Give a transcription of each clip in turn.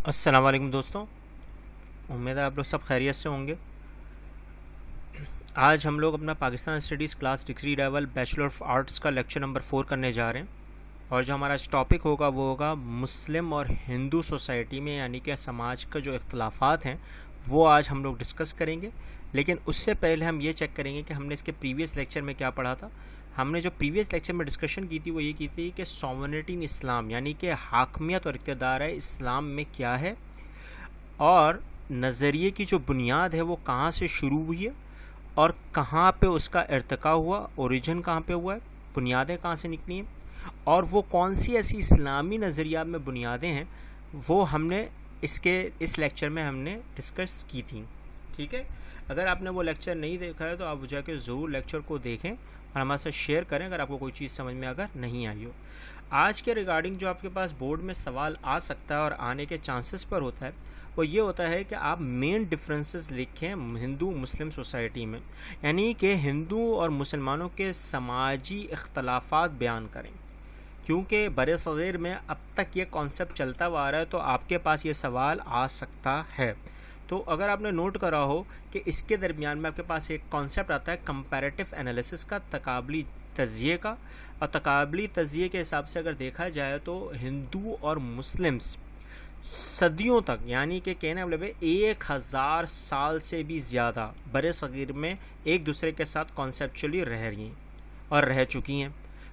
السلام علیکم دوستوں، امید ہے آپ لوگ سب خیریت سے ہوں گے۔ آج ہم لوگ اپنا Pakistan studies class degree level bachelor of arts کا لیکچر نمبر 4 کرنے جا رہے ہیں، اور جو ہمارا ٹاپک ہوگا وہ ہوگا مسلم اور ہندو سوسائٹی میں، یعنی کہ سماج کا جو اختلافات ہیں وہ آج ہم لوگ ڈسکس کریں گے۔ لیکن اس سے پہلے ہم یہ چیک کریں گے کہ ہم نے اس کے پریویس لیکچر میں کیا پڑھا تھا۔ ہم نے جو پریویس لیکچر میں ڈسکشن کی تھی وہ یہ کی تھی کہ سوورنٹی ان اسلام، یعنی کہ حاکمیت اور اقتدار اسلام میں کیا ہے، اور نظریے کی جو بنیاد ہے وہ کہاں سے شروع ہوئی ہے اور کہاں پہ اس کا ارتقا ہوا، اوریجن کہاں پہ ہوا ہے، بنیادیں کہاں سے نکلی ہیں، اور وہ کون سی ایسی اسلامی نظریات میں بنیادیں ہیں وہ ہم نے اس لیکچر میں ہم نے ڈسکس کی تھیں۔ ٹھیک ہے، اگر آپ نے وہ لیکچر نہیں دیکھا ہے تو آپ جا کے ضرور لیکچر کو دیکھیں اور ہمارے ساتھ شیئر کریں اگر آپ کو کوئی چیز سمجھ میں اگر نہیں آئی ہو۔ آج کے ریگارڈنگ جو آپ کے پاس بورڈ میں سوال آ سکتا ہے اور آنے کے چانسز پر ہوتا ہے وہ یہ ہوتا ہے کہ آپ مین ڈفرینسز لکھیں ہندو مسلم سوسائٹی میں، یعنی کہ ہندو اور مسلمانوں کے سماجی اختلافات بیان کریں، کیونکہ برِ صغیر میں اب تک یہ کانسیپٹ چلتا ہوا آ رہا ہے تو آپ کے پاس یہ سوال آ سکتا ہے۔ تو اگر آپ نے نوٹ کرا ہو کہ اس کے درمیان میں آپ کے پاس ایک کانسیپٹ آتا ہے کمپیریٹیو انالیسس کا، تقابلی تجزیے کا، اور تقابلی تجزیے کے حساب سے اگر دیکھا جائے تو ہندو اور مسلمس صدیوں تک، یعنی کہ کہنے مطلب 1000 سال سے بھی زیادہ برِ صغیر میں ایک دوسرے کے ساتھ کانسیپچولی رہ رہی ہیں اور رہ چکی ہیں،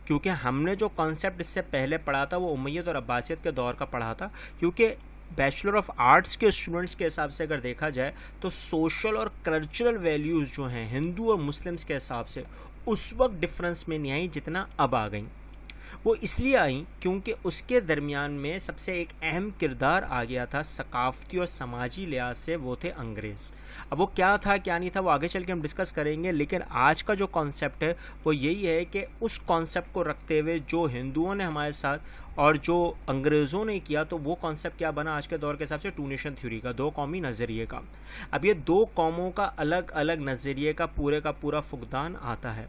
کیونکہ ہم نے جو کانسیپٹ اس سے پہلے پڑھا تھا وہ امیت اور عباسیت کے دور کا پڑھا تھا، کیونکہ بیچلر آف آرٹس کے اسٹوڈنٹس کے حساب سے اگر دیکھا جائے تو سوشل اور کلچرل ویلیوز جو ہیں ہندو اور مسلمس کے حساب سے اس وقت ڈفرینس میں نہیں آئی جتنا اب آ گئیں۔ وہ اس لیے آئیں کیونکہ اس کے درمیان میں سب سے ایک اہم کردار آ گیا تھا ثقافتی اور سماجی لحاظ سے، وہ تھے انگریز۔ اب وہ کیا تھا کیا نہیں تھا وہ آگے چل کے ہم ڈسکس کریں گے، لیکن آج کا جو کانسیپٹ ہے وہ یہی ہے کہ اس کانسیپٹ کو رکھتے ہوئے جو ہندوؤں نے ہمارے ساتھ اور جو انگریزوں نے کیا، تو وہ کانسیپٹ کیا بنا آج کے دور کے حساب سے، ٹو نیشن تھیوری کا، دو قومی نظریے کا۔ اب یہ دو قوموں کا الگ الگ نظریے کا پورا فقدان آتا ہے۔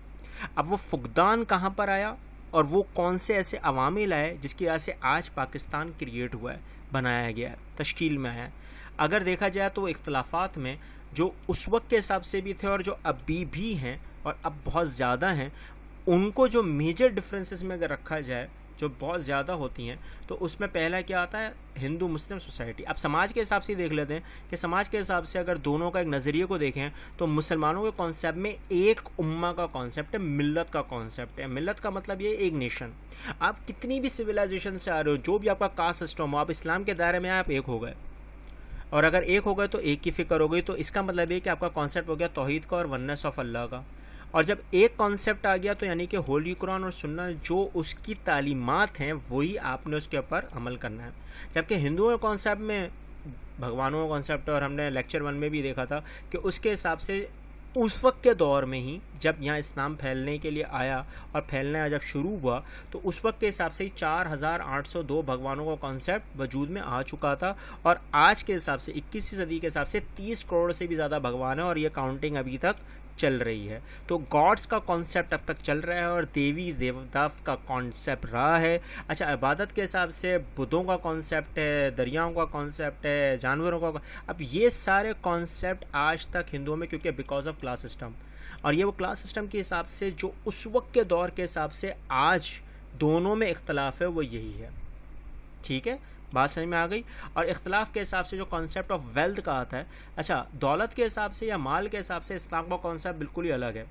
اب وہ فقدان کہاں پر آیا اور وہ کون سے ایسے عوامل آئے جس کی وجہ سے آج پاکستان کریٹ ہوا ہے، بنایا گیا ہے، تشکیل میں آیا ہے۔ اگر دیکھا جائے تو اختلافات میں جو اس وقت کے حساب سے بھی تھے اور جو ابھی بھی ہیں اور اب بہت زیادہ ہیں، ان کو جو میجر ڈفرینسز میں اگر رکھا جائے جو بہت زیادہ ہوتی ہیں، تو اس میں پہلا کیا آتا ہے، ہندو مسلم سوسائٹی۔ اب سماج کے حساب سے دیکھ لیتے ہیں کہ سماج کے حساب سے اگر دونوں کا ایک نظریے کو دیکھیں تو مسلمانوں کے کانسیپٹ میں ایک امہ کا کانسیپٹ ہے، ملت کا کانسیپٹ ہے۔ ملت کا مطلب یہ ایک نیشن، آپ کتنی بھی سویلائزیشن سے آ رہے ہو، جو بھی آپ کا کاسٹ سسٹم ہو، آپ اسلام کے دائرے میں آپ ایک ہو گئے، اور اگر ایک ہو گئے تو ایک کی فکر ہو گئی، تو اس کا مطلب یہ کہ آپ کا کانسیپٹ ہو گیا توحید کا اور ونس آف اللہ کا۔ اور جب ایک کانسیپٹ آ گیا تو یعنی کہ ہولی قرآن اور سنت جو اس کی تعلیمات ہیں وہی آپ نے اس کے اوپر عمل کرنا ہے۔ جبکہ ہندوؤں کے کانسیپٹ میں بھگوانوں کا کانسیپٹ، اور ہم نے لیکچر 1 میں بھی دیکھا تھا کہ اس کے حساب سے اس وقت کے دور میں ہی جب یہاں اسلام پھیلنے کے لیے آیا اور پھیلنا جب شروع ہوا تو اس وقت کے حساب سے 4802 بھگوانوں کا کانسیپٹ وجود میں آ چکا تھا، اور آج کے حساب سے 21ویں صدی کے حساب سے 30 کروڑ سے بھی زیادہ بھگوان ہیں، اور یہ کاؤنٹنگ ابھی تک چل رہی ہے۔ تو گاڈس کا کانسیپٹ اب تک چل رہا ہے اور دیوتا کا کانسیپٹ رہا ہے۔ اچھا، عبادت کے حساب سے بدھوں کا کانسیپٹ ہے، دریاؤں کا کانسیپٹ ہے، جانوروں کا، اب یہ سارے کانسیپٹ آج تک ہندوؤں میں، کیونکہ بیکاز آف کلاس سسٹم، اور یہ وہ کلاس سسٹم کے حساب سے جو اس وقت کے دور کے حساب سے آج دونوں میں اختلاف ہے وہ یہی ہے۔ ٹھیک ہے، بات سمجھ میں آ گئی۔ اور اختلاف کے حساب سے جو کانسیپٹ آف ویلتھ کا آتا ہے، اچھا دولت کے حساب سے یا مال کے حساب سے اسلام کا کانسیپٹ بالکل ہی الگ ہے،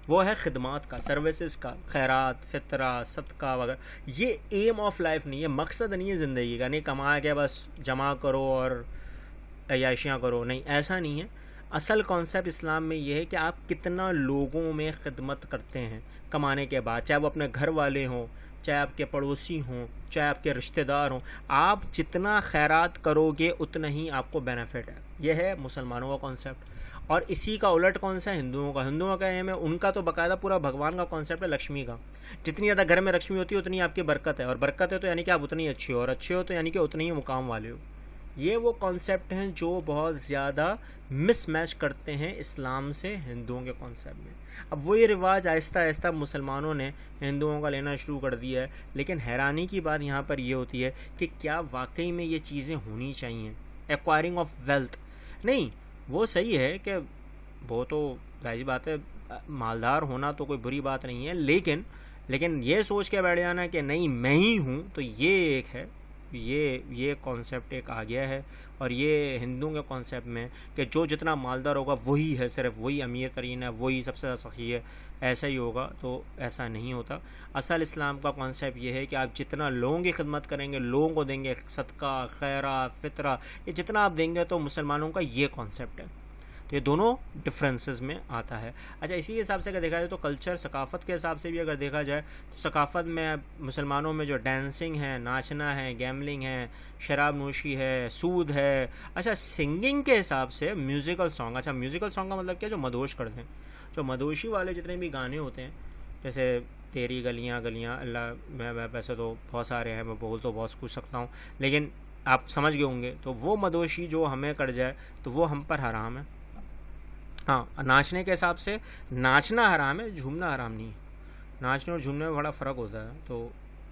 وہ ہے خدمات کا، سروسز کا، خیرات، فطرہ، صدقہ وغیرہ۔ یہ ایم آف لائف نہیں ہے، مقصد نہیں ہے زندگی کا، نہیں کما کے بس جمع کرو اور عیاشیاں کرو، نہیں، ایسا نہیں ہے۔ اصل کانسیپٹ اسلام میں یہ ہے کہ آپ کتنا لوگوں میں خدمت کرتے ہیں کمانے کے بعد، چاہے وہ اپنے گھر والے ہوں، چاہے آپ کے پڑوسی ہوں، چاہے آپ کے رشتہ دار ہوں، آپ جتنا خیرات کرو گے اتنا ہی آپ کو بینیفٹ ہے۔ یہ ہے مسلمانوں کا کانسیپٹ، اور اسی کا الٹ کون سا ہے، ہندوؤں کا۔ ہندوؤں کا ایم ہے، ان کا تو باقاعدہ پورا بھگوان کا کانسیپٹ ہے لکشمی کا، جتنی زیادہ گھر میں لکشمی ہوتی ہے اتنی آپ کی برکت ہے، اور برکت ہے تو یعنی کہ آپ اتنی اچھے ہو، اور اچھے ہو تو یعنی کہ اتنے ہی مقام والے ہو۔ یہ وہ کانسیپٹ ہیں جو بہت زیادہ مس میچ کرتے ہیں اسلام سے ہندوؤں کے کانسیپٹ میں. اب وہی رواج آہستہ آہستہ مسلمانوں نے ہندوؤں کا لینا شروع کر دیا ہے. لیکن حیرانی کی بات یہاں پر یہ ہوتی ہے کہ کیا واقعی میں یہ چیزیں ہونی چاہیے؟ ایکوائرنگ آف ویلتھ نہیں، وہ صحیح ہے کہ وہ تو ظاہر بات ہے، مالدار ہونا تو کوئی بری بات نہیں ہے، لیکن یہ سوچ کے بیٹھ جانا کہ نہیں میں ہی ہوں، تو یہ ایک ہے، یہ کانسیپٹ ایک آ گیا ہے. اور یہ ہندوؤں کے کانسیپٹ میں کہ جو جتنا مالدار ہوگا وہی ہے، صرف وہی امیر ترین ہے، وہی سب سے زیادہ سخی ہے، ایسا ہی ہوگا. تو ایسا نہیں ہوتا. اصل اسلام کا کانسیپٹ یہ ہے کہ آپ جتنا لوگوں کی خدمت کریں گے، لوگوں کو دیں گے، صدقہ، خیرات، فطرہ، یہ جتنا آپ دیں گے، تو مسلمانوں کا یہ کانسیپٹ ہے. تو یہ دونوں ڈفرینسز میں آتا ہے. اچھا، اسی حساب سے اگر دیکھا جائے تو کلچر، ثقافت کے حساب سے بھی اگر دیکھا جائے تو ثقافت میں مسلمانوں میں جو ڈانسنگ ہے، ناچنا ہے، گیملنگ ہے، شراب نوشی ہے، سود ہے. اچھا، سنگنگ کے حساب سے میوزیکل سانگ، اچھا میوزیکل سانگ کا مطلب کیا؟ جو مدوش کرتے ہیں، جو مدوشی والے جتنے بھی گانے ہوتے ہیں، جیسے تیری گلیاں گلیاں، اللہ میں ویسے تو بہت سارے ہیں، میں بول تو بہت کچھ سکتا ہوں، لیکن آپ سمجھ گئے ہوں گے. تو وہ مدوشی جو ہمیں کر جائے تو وہ ہم پر حرام ہے. ہاں، ناچنے کے حساب سے ناچنا حرام ہے، جھومنا حرام نہیں ہے. ناچنے اور جھومنے میں بڑا فرق ہوتا ہے، تو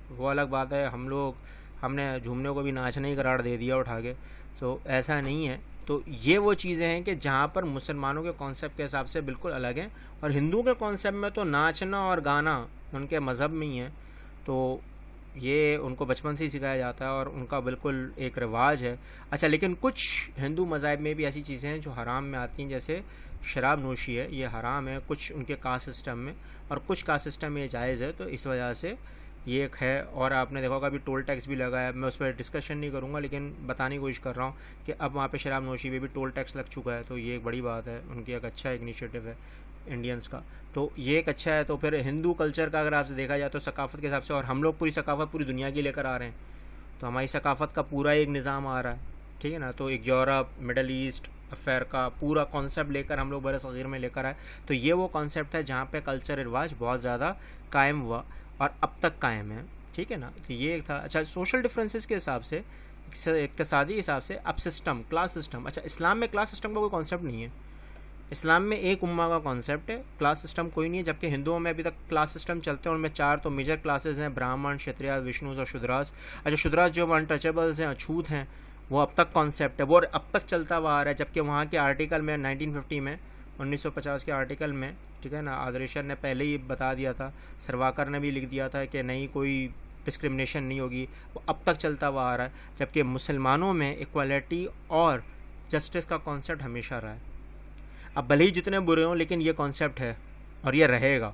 وہ الگ بات ہے. ہم نے جھومنے کو بھی ناچنے ہی قرار دے دیا اٹھا کے، تو ایسا نہیں ہے. تو یہ وہ چیزیں ہیں کہ جہاں پر مسلمانوں کے کانسیپٹ کے حساب سے بالکل الگ ہیں، اور ہندوؤں کے کانسیپٹ میں تو ناچنا اور گانا ان کے مذہب میں ہی ہے، تو یہ ان کو بچپن سے ہی سکھایا جاتا ہے اور ان کا بالکل ایک رواج ہے. اچھا، لیکن کچھ ہندو مذاہب میں بھی ایسی چیزیں ہیں جو حرام میں آتی ہیں، جیسے شراب نوشی ہے، یہ حرام ہے کچھ ان کے کاسٹ سسٹم میں، اور کچھ کاسٹ سسٹم میں یہ جائز ہے. تو اس وجہ سے یہ ایک ہے. اور آپ نے دیکھا ہوگا ابھی ٹول ٹیکس بھی لگا ہے، میں اس پہ ڈسکشن نہیں کروں گا، لیکن بتانے کی کوشش کر رہا ہوں کہ اب وہاں پہ شراب نوشی پہ بھی ٹول ٹیکس لگ چکا ہے. تو یہ ایک بڑی بات ہے، ان کی ایک اچھا انیشیٹو ہے انڈینس کا. تو یہ ایک اچھا ہے. تو پھر ہندو کلچر کا اگر آپ سے دیکھا جائے تو ثقافت کے حساب سے، اور ہم لوگ پوری ثقافت پوری دنیا کی لے کر آ رہے ہیں، تو ہماری ثقافت کا پورا ایک نظام آ رہا ہے، ٹھیک ہے نا. تو ایک یورپ، مڈل ایسٹ افیئر کا پورا کانسیپٹ لے کر ہم لوگ بر صغیر میں لے کر آئے. تو یہ وہ کانسیپٹ ہے جہاں پہ کلچر رواج بہت زیادہ قائم ہوا اور اب تک قائم ہے، ٹھیک ہے نا. تو یہ ایک تھا. اچھا، سوشل ڈفرینسز کے حساب سے، اقتصادی حساب سے، اب سسٹم، کلاس سسٹم. اچھا، اسلام میں کلاس سسٹم کا کوئی کانسیپٹ نہیں ہے. اسلام میں ایک امہ کا کانسیپٹ ہے، کلاس سسٹم کوئی نہیں ہے. جبکہ ہندوؤں میں ابھی تک کلاس سسٹم چلتے ہیں، ان میں 4 تو میجر کلاسز ہیں: برہمن، شتریاس، وشنوز اور شودراس. اچھا، شودراس جو انٹچیبلز ہیں، اچھوت ہیں، وہ اب تک کانسیپٹ ہے، وہ اب تک چلتا ہوا آ رہا ہے. جبکہ وہاں کے آرٹیکل میں 1950 میں، 1950 کے آرٹیکل میں، ٹھیک ہے نا، آدریشر نے پہلے ہی بتا دیا تھا، سرواکر نے بھی لکھ دیا تھا کہ نہیں، کوئی ڈسکرمنیشن نہیں ہوگی. وہ اب تک چلتا ہوا آ رہا ہے. جبکہ مسلمانوں میں ایکوالٹی اور جسٹس کا کانسیپٹ ہمیشہ رہا ہے. اب بھلے ہی جتنے برے ہوں، لیکن یہ کانسیپٹ ہے اور یہ رہے گا.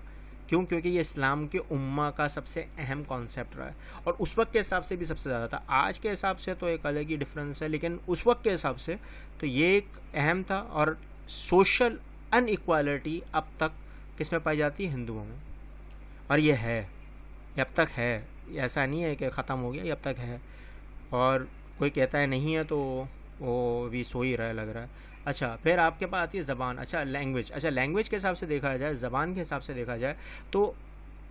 کیوں؟ کیونکہ یہ اسلام کے امہ کا سب سے اہم کانسیپٹ رہا ہے، اور اس وقت کے حساب سے بھی سب سے زیادہ تھا. آج کے حساب سے تو ایک الگ ہی ڈفرینس ہے، لیکن اس وقت کے حساب سے تو یہ ایک اہم تھا. اور سوشل ان ایکوالٹی اب تک کس میں پائی جاتی ہے؟ ہندوؤں میں. اور یہ ہے، یہ اب تک ہے، ایسا نہیں ہے کہ ختم ہو گیا، یہ اب تک ہے. اور کوئی کہتا ہے نہیں ہے تو وہ بھی سو ہی رہا ہے، لگ رہا ہے. اچھا، پھر آپ کے پاس آتی ہے زبان. اچھا، لینگویج. اچھا، لینگویج کے حساب سے دیکھا جائے، زبان کے حساب سے دیکھا جائے تو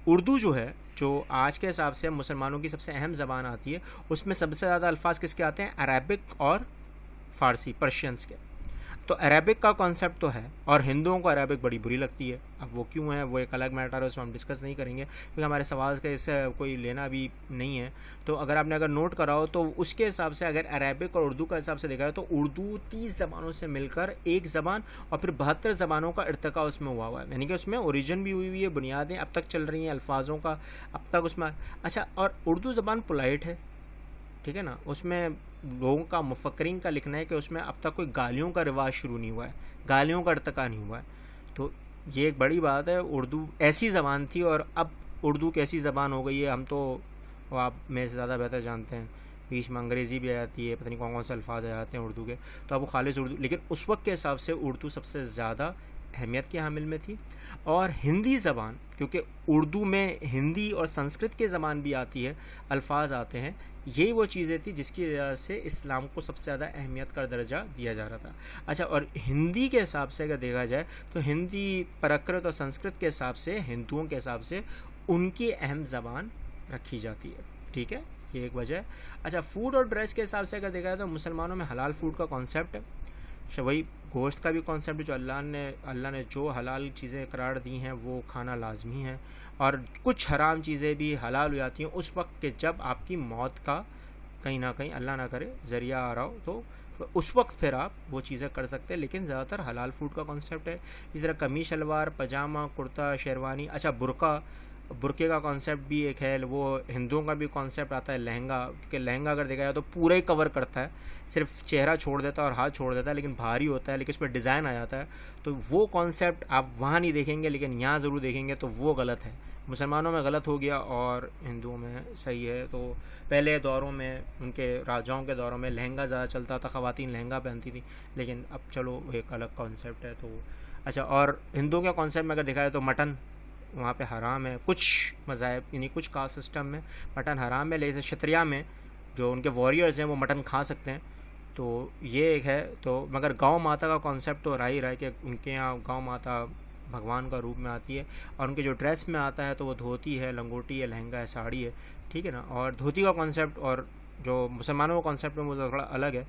اردو جو ہے، جو آج کے حساب سے مسلمانوں کی سب سے اہم زبان آتی ہے، اس میں سب سے زیادہ الفاظ کس کے آتے ہیں؟ عربک اور فارسی، پرشینس کے. تو عربک کا کانسیپٹ تو ہے، اور ہندوؤں کو عربک بڑی بری لگتی ہے. اب وہ کیوں ہے، وہ ایک الگ میٹر ہے، اس میں ہم ڈسکس نہیں کریں گے، کیونکہ ہمارے سوال کا اس سے کوئی لینا بھی نہیں ہے. تو اگر آپ نے نوٹ کرا ہو تو اس کے حساب سے اگر عربک اور اردو کا حساب سے دیکھا جائے تو اردو 30 زبانوں سے مل کر ایک زبان، اور پھر 72 زبانوں کا ارتقاء اس میں ہوا ہے، یعنی کہ اس میں اوریجن بھی ہوئی ہے، بنیادیں اب تک چل رہی ہیں الفاظوں کا اب تک اس میں. اچھا، اور اردو زبان پولائٹ ہے، ٹھیک ہے نا. اس میں لوگوں کا، مفکرین کا لکھنا ہے کہ اس میں اب تک کوئی گالیوں کا رواج شروع نہیں ہوا ہے، گالیوں کا ارتقاء نہیں ہوا ہے. تو یہ ایک بڑی بات ہے. اردو ایسی زبان تھی اور اب اردو کیسی زبان ہو گئی ہے، ہم تو آپ میں سے زیادہ بہتر جانتے ہیں. بیچ میں انگریزی بھی آ جاتی ہے، پتہ نہیں کون کون سے الفاظ آ جاتے ہیں اردو کے، تو اب وہ خالص اردو. لیکن اس وقت کے حساب سے اردو سب سے زیادہ اہمیت کے حامل میں تھی. اور ہندی زبان، کیونکہ اردو میں ہندی اور سنسکرت کی زبان بھی آتی ہے، الفاظ آتے ہیں، یہی وہ چیزیں تھیں جس کی وجہ سے اسلام کو سب سے زیادہ اہمیت کا درجہ دیا جا رہا تھا. اچھا، اور ہندی کے حساب سے اگر دیکھا جائے تو ہندی پرکرت اور سنسکرت کے حساب سے، ہندوؤں کے حساب سے ان کی اہم زبان رکھی جاتی ہے، ٹھیک ہے. یہ ایک وجہ ہے. اچھا فوڈ اور ڈریس کے حساب سے اگر دیکھا جائے تو مسلمانوں میں حلال فوڈ کا کانسیپٹ ہے. اچھا وہی گوشت کا بھی کانسیپٹ ہے, جو اللہ نے جو حلال چیزیں قرار دی ہیں وہ کھانا لازمی ہے, اور کچھ حرام چیزیں بھی حلال ہو جاتی ہیں اس وقت کہ جب آپ کی موت کا کہیں نہ کہیں اللہ نہ کرے ذریعہ آ رہا ہو, تو اس وقت پھر آپ وہ چیزیں کر سکتے ہیں, لیکن زیادہ تر حلال فوڈ کا کانسیپٹ ہے. اسی طرح قمیص شلوار, پاجامہ, کرتا, شیروانی. اچھا برقعے کا کانسیپٹ بھی ایک ہے, وہ ہندوؤں کا بھی کانسیپٹ آتا ہے لہنگا, کہ لہنگا اگر دیکھا جائے تو پورا ہی کور کرتا ہے, صرف چہرہ چھوڑ دیتا ہے اور ہاتھ چھوڑ دیتا ہے, لیکن بھاری ہوتا ہے, لیکن اس پہ ڈیزائن آ جاتا ہے. تو وہ کانسیپٹ آپ وہاں نہیں دیکھیں گے, لیکن یہاں ضرور دیکھیں گے, تو وہ غلط ہے. مسلمانوں میں غلط ہو گیا اور ہندوؤں میں صحیح ہے. تو پہلے دوروں میں ان کے راجاؤں کے دوروں میں لہنگا زیادہ چلتا تھا, خواتین لہنگا پہنتی تھیں, لیکن اب چلو ایک الگ کانسیپٹ ہے. تو اچھا, اور ہندوؤں کے کانسیپٹ میں اگر دیکھا جائے تو مٹن وہاں پہ حرام ہے. کچھ مذاہب یعنی کچھ کاسٹ سسٹم میں مٹن حرام ہے, لیکن شتریا میں جو ان کے وارئرز ہیں وہ مٹن کھا سکتے ہیں. تو یہ ایک ہے. تو مگر گاؤں ماتا کا کانسیپٹ تو رہا ہی رہا ہے کہ ان کے یہاں گاؤں ماتا بھگوان کا روپ میں آتی ہے, اور ان کے جو ڈریس میں آتا ہے تو وہ دھوتی ہے, لنگوٹی ہے, لہنگا ہے, ساڑی ہے, ٹھیک ہے نا. اور دھوتی کا کانسیپٹ اور جو مسلمانوں کا کانسیپٹ ہے وہ تھوڑا الگ ہے.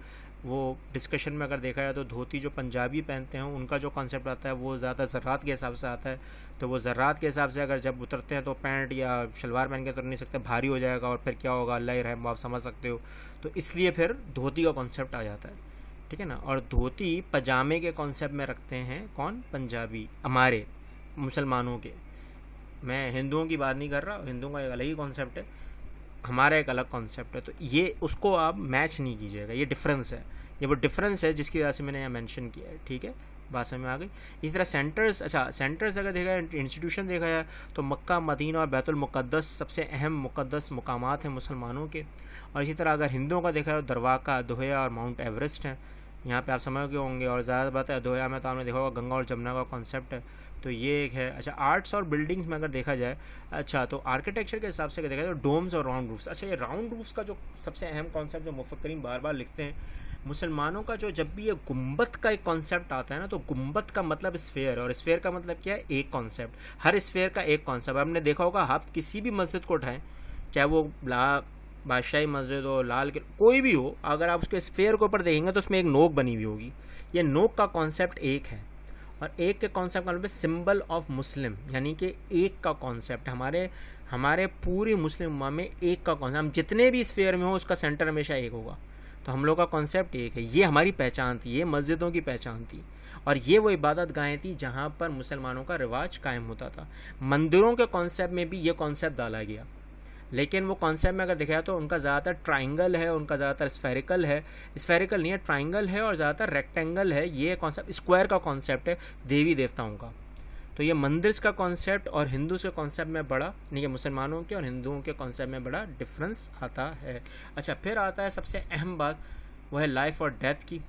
وہ ڈسکشن میں اگر دیکھا جائے تو دھوتی جو پنجابی پہنتے ہیں ان کا جو کانسیپٹ آتا ہے وہ زیادہ ذرات کے حساب سے آتا ہے. تو وہ ذرات کے حساب سے اگر جب اترتے ہیں تو پینٹ یا شلوار پہن کے اتر نہیں سکتے, بھاری ہو جائے گا, اور پھر کیا ہوگا اللہ ہی رحم, آپ سمجھ سکتے ہو. تو اس لیے پھر دھوتی کا کانسیپٹ آ جاتا ہے, ٹھیک ہے نا. اور دھوتی پاجامے کے کانسیپٹ میں رکھتے ہیں کون؟ پنجابی, ہمارے مسلمانوں کے. میں ہندوؤں کی بات نہیں کر رہا, ہندوؤں کا ایک الگ ہی کانسیپٹ ہے, ہمارا ایک الگ کانسیپٹ ہے. تو یہ اس کو آپ میچ نہیں کیجیے گا, یہ ڈفرینس ہے. یہ وہ ڈفرینس ہے جس کی وجہ سے میں نے یہاں مینشن کیا ہے, ٹھیک ہے, بات سمجھ میں آ گئی. اسی طرح سینٹرز, اچھا سینٹرز اگر دیکھا جائے, انسٹیٹیوشن دیکھا جائے تو مکہ, مدینہ اور بیت المقدس سب سے اہم مقدس مقامات ہیں مسلمانوں کے. اور اسی طرح اگر ہندوؤں کا دیکھا جائے تو درواقہ, دوہیا اور ماؤنٹ ایوریسٹ ہیں. یہاں پہ آپ سمجھ گئے ہوں گے. اور زیادہ بات ہے دوہیا میں تو آپ نے دیکھا ہوگا گنگا اور جمنا کا کانسیپٹ ہے. تو یہ ایک ہے. اچھا آرٹس اور بلڈنگس میں اگر دیکھا جائے, اچھا تو آرکیٹیکچر کے حساب سے اگر دیکھا جائے تو ڈومز اور راؤنڈ روفس. اچھا یہ راؤنڈ روفس کا جو سب سے اہم کانسیپٹ جو مفکرین بار بار لکھتے ہیں, مسلمانوں کا جو جب بھی یہ گنبد کا ایک کانسیپٹ آتا ہے نا, تو گنبد کا مطلب اسفیئر, اور اسفیئر کا مطلب کیا ہے؟ ایک کانسیپٹ. ہر اسفیئر کا ایک کانسیپٹ. آپ نے دیکھا ہوگا آپ کسی بھی مسجد کو اٹھائیں, چاہے وہ بادشاہی مسجد ہو, لال قلعہ, کوئی بھی ہو, اگر آپ اس کے اسفیئر کے اوپر دیکھیں گے تو اس میں ایک نوک بنی ہوئی ہوگی. یہ نوک کا کانسیپٹ ایک ہے, اور ایک کے کانسیپٹ کا مطلب سمبل آف مسلم, یعنی کہ ایک کا کانسیپٹ. ہمارے پوری مسلم امہ میں ایک کا کانسیپٹ, ہم جتنے بھی اسفیئر میں ہوں اس کا سینٹر ہمیشہ ایک ہوگا. تو ہم لوگ کا کانسیپٹ ایک ہے. یہ ہماری پہچان تھی, یہ مسجدوں کی پہچان تھی, اور یہ وہ عبادت گاہیں تھی جہاں پر مسلمانوں کا رواج قائم ہوتا تھا. مندروں کے کانسیپٹ میں بھی یہ کانسیپٹ ڈالا گیا, لیکن وہ کانسیپٹ میں اگر دیکھا جائے تو ان کا زیادہ تر ٹرائنگل ہے, ان کا زیادہ تر اسفیریکل ہے. اسفیریکل نہیں ہے, ٹرائنگل ہے, اور زیادہ تر ریکٹینگل ہے. یہ کانسیپٹ اسکوائر کا کانسیپٹ ہے دیوی دیوتاؤں کا. تو یہ مندرس کا کانسیپٹ اور ہندوز کے کانسیپٹ میں بڑا, یعنی کہ مسلمانوں کے اور ہندوؤں کے کانسیپٹ میں بڑا ڈفرینس آتا ہے. اچھا پھر آتا ہے سب سے اہم بات, وہ ہے لائف اور ڈیتھ کی.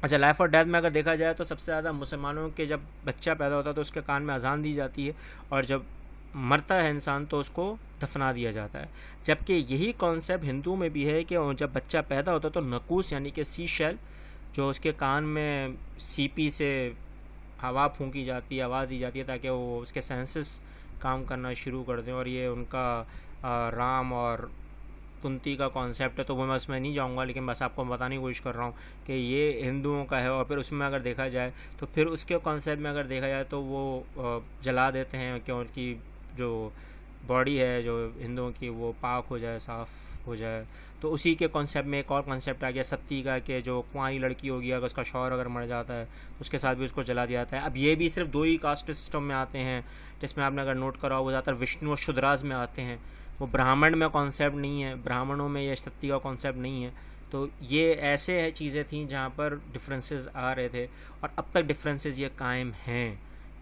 اچھا لائف اور ڈیتھ میں اگر دیکھا جائے تو سب سے زیادہ مسلمانوں کے جب بچہ پیدا ہوتا ہے تو اس کے کان میں اذان دی جاتی ہے, اور جب مرتا ہے انسان تو اس کو دفنا دیا جاتا ہے. جبکہ یہی کانسیپٹ ہندوؤں میں بھی ہے کہ جب بچہ پیدا ہوتا ہے تو نقوس یعنی کہ سی شیل, جو اس کے کان میں سی پی سے ہوا پھونکی جاتی ہے, آواز دی جاتی ہے تاکہ وہ اس کے سینسز کام کرنا شروع کر دیں. اور یہ ان کا رام اور کنتی کا کانسیپٹ ہے, تو وہ میں اس میں نہیں جاؤں گا, لیکن بس آپ کو بتانے کی کوشش کر رہا ہوں کہ یہ ہندوؤں کا ہے. اور پھر اس میں اگر دیکھا جائے تو پھر اس کے کانسیپٹ میں اگر دیکھا جائے تو وہ جلا دیتے ہیں کہ ان کی جو باڈی ہے جو ہندوؤں کی وہ پاک ہو جائے, صاف ہو جائے. تو اسی کے کانسیپٹ میں ایک اور کانسیپٹ آ گیا ستی کا, کہ جو کنواری لڑکی ہوگی اگر اس کا شوہر اگر مر جاتا ہے اس کے ساتھ بھی اس کو جلا دیا جاتا ہے. اب یہ بھی صرف دو ہی کاسٹ سسٹم میں آتے ہیں, جس میں آپ نے اگر نوٹ کرا ہو وہ زیادہ تر وشنو اور شودراز میں آتے ہیں. وہ برہمن میں کانسیپٹ نہیں ہے, برہمنوں میں یہ ستی کا کانسیپٹ نہیں ہے. تو یہ ایسے چیزیں تھیں جہاں پر ڈفرینسز آ رہے تھے, اور اب تک ڈفرینسز یہ قائم ہیں,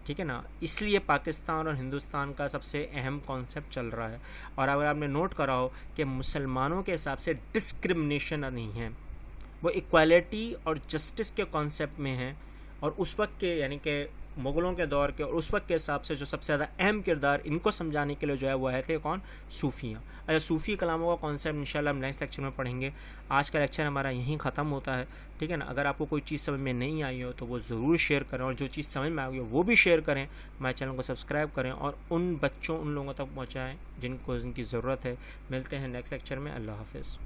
ٹھیک ہے نا. اس لیے پاکستان اور ہندوستان کا سب سے اہم کانسیپٹ چل رہا ہے. اور اگر آپ نے نوٹ کرا ہو کہ مسلمانوں کے حساب سے ڈسکرمنیشن نہیں ہے, وہ ایکوالٹی اور جسٹس کے کانسیپٹ میں ہیں. اور اس وقت کے یعنی کہ مغلوں کے دور کے اور اس وقت کے حساب سے جو سب سے زیادہ اہم کردار ان کو سمجھانے کے لیے جو ہے وہ ہے تھے کون؟ صوفیاں. اچھا صوفی کلاموں کا کانسیپٹ انشاءاللہ ہم نیکسٹ لیکچر میں پڑھیں گے. آج کا لیکچر ہمارا یہیں ختم ہوتا ہے, ٹھیک ہے نا. اگر آپ کو کوئی چیز سمجھ میں نہیں آئی ہو تو وہ ضرور شیئر کریں, اور جو چیز سمجھ میں آئی ہو وہ بھی شیئر کریں. ہمارے چینل کو سبسکرائب کریں اور ان بچوں ان لوگوں تک پہنچائیں جن کو ان کی ضرورت ہے. ملتے ہیں نیکسٹ لیکچر میں. اللہ حافظ.